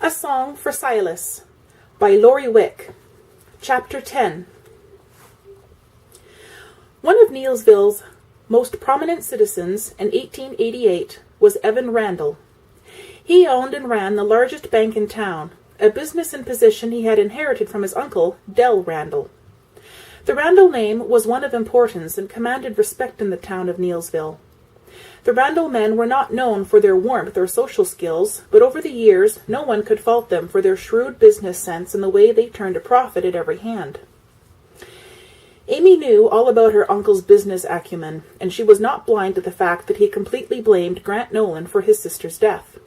A Song for Silas by Laurie Wick. Chapter 10. One of Neilsville's most prominent citizens in 1888 was Evan Randall. He owned and ran the largest bank in town, a business and position he had inherited from his uncle, Del Randall. The Randall name was one of importance and commanded respect in the town of Neilsville. The Randall men were not known for their warmth or social skills, but over the years no one could fault them for their shrewd business sense and the way they turned a profit at every hand. Amy knew all about her uncle's business acumen, and she was not blind to the fact that he completely blamed Grant Nolan for his sister's death.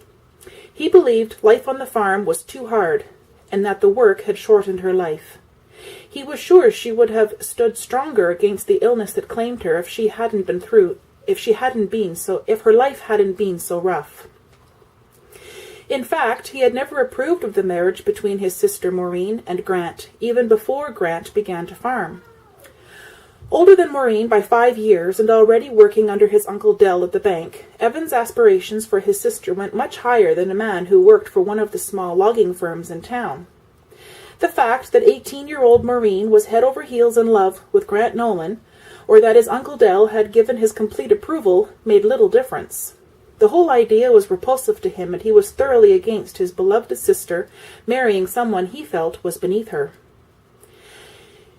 He believed life on the farm was too hard, and that the work had shortened her life. He was sure she would have stood stronger against the illness that claimed her if her life hadn't been so rough. In fact, he had never approved of the marriage between his sister Maureen and Grant, even before Grant began to farm. Older than Maureen by 5 years and already working under his Uncle Del at the bank, Evan's aspirations for his sister went much higher than a man who worked for one of the small logging firms in town. The fact that 18-year-old Maureen was head over heels in love with Grant Nolan, or that his Uncle Del had given his complete approval, made little difference. The whole idea was repulsive to him, and he was thoroughly against his beloved sister marrying someone he felt was beneath her.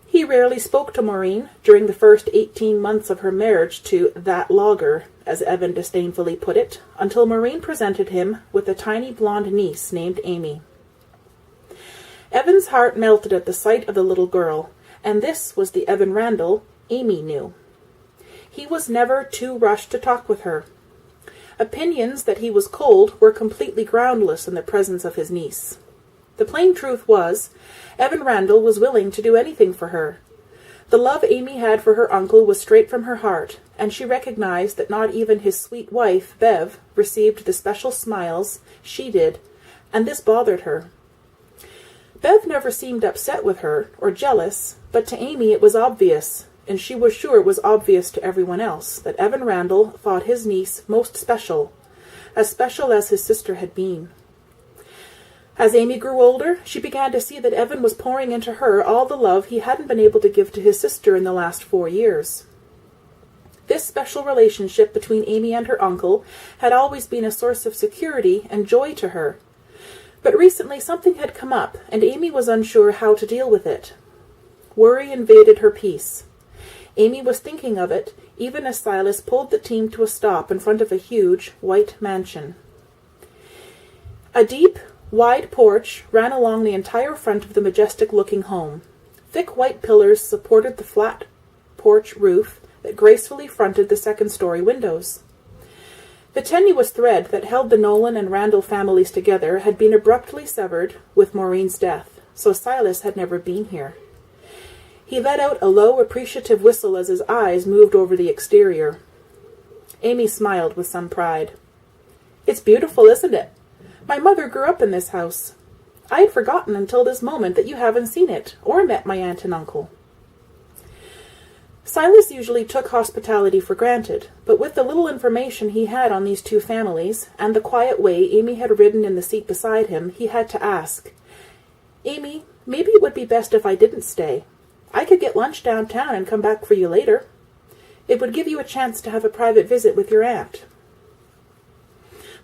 He rarely spoke to Maureen during the first 18 months of her marriage to "that logger," as Evan disdainfully put it, until Maureen presented him with a tiny blonde niece named Amy. Evan's heart melted at the sight of the little girl, and this was the Evan Randall Amy knew. He was never too rushed to talk with her. Opinions that he was cold were completely groundless in the presence of his niece. The plain truth was, Evan Randall was willing to do anything for her. The love Amy had for her uncle was straight from her heart, and she recognized that not even his sweet wife, Bev, received the special smiles she did, and this bothered her. Bev never seemed upset with her, or jealous, but to Amy it was obvious, and she was sure it was obvious to everyone else, that Evan Randall thought his niece most special as his sister had been. As Amy grew older, she began to see that Evan was pouring into her all the love he hadn't been able to give to his sister in the last 4 years. This special relationship between Amy and her uncle had always been a source of security and joy to her. But recently something had come up, and Amy was unsure how to deal with it. Worry invaded her peace. Amy was thinking of it, even as Silas pulled the team to a stop in front of a huge, white mansion. A deep, wide porch ran along the entire front of the majestic-looking home. Thick white pillars supported the flat porch roof that gracefully fronted the second-story windows. The tenuous thread that held the Nolan and Randall families together had been abruptly severed with Maureen's death, so Silas had never been here. He let out a low, appreciative whistle as his eyes moved over the exterior. Amy smiled with some pride. "It's beautiful, isn't it? My mother grew up in this house. I had forgotten until this moment that you haven't seen it, or met my aunt and uncle." Silas usually took hospitality for granted, but with the little information he had on these two families, and the quiet way Amy had ridden in the seat beside him, he had to ask, "Amy, maybe it would be best if I didn't stay. I could get lunch downtown and come back for you later. It would give you a chance to have a private visit with your aunt."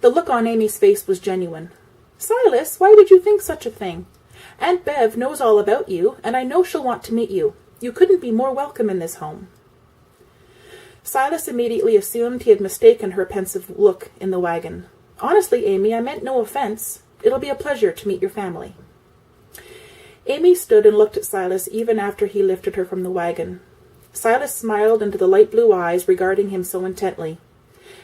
The look on Amy's face was genuine. "Silas, why would you think such a thing? Aunt Bev knows all about you, and I know she'll want to meet you. You couldn't be more welcome in this home." Silas immediately assumed he had mistaken her pensive look in the wagon. "Honestly, Amy, I meant no offense. It'll be a pleasure to meet your family." Amy stood and looked at Silas even after he lifted her from the wagon. Silas smiled into the light blue eyes regarding him so intently.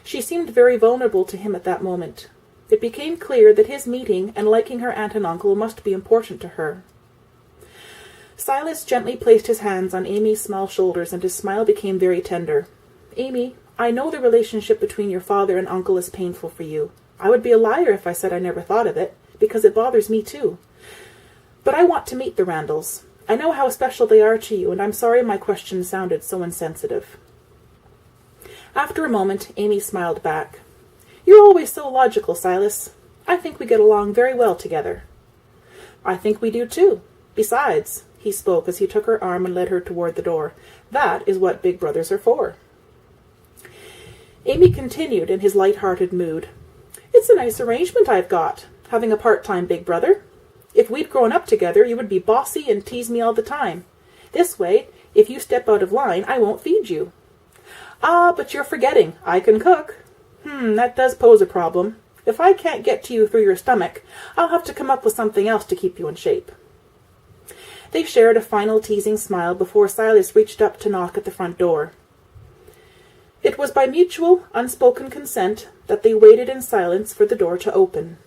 She seemed very vulnerable to him at that moment. It became clear that his meeting and liking her aunt and uncle must be important to her. Silas gently placed his hands on Amy's small shoulders, and his smile became very tender. "Amy, I know the relationship between your father and uncle is painful for you. I would be a liar if I said I never thought of it, because it bothers me too. But I want to meet the Randalls. I know how special they are to you, and I'm sorry my question sounded so insensitive." After a moment, Amy smiled back. "You're always so logical, Silas. I think we get along very well together." "I think we do too. Besides," he spoke as he took her arm and led her toward the door, "that is what big brothers are for." Amy continued in his light-hearted mood. "It's a nice arrangement I've got, having a part-time big brother. If we'd grown up together, you would be bossy and tease me all the time. This way, if you step out of line, I won't feed you." "Ah, but you're forgetting. I can cook." That does pose a problem. If I can't get to you through your stomach, I'll have to come up with something else to keep you in shape." They shared a final teasing smile before Silas reached up to knock at the front door. It was by mutual, unspoken consent that they waited in silence for the door to open.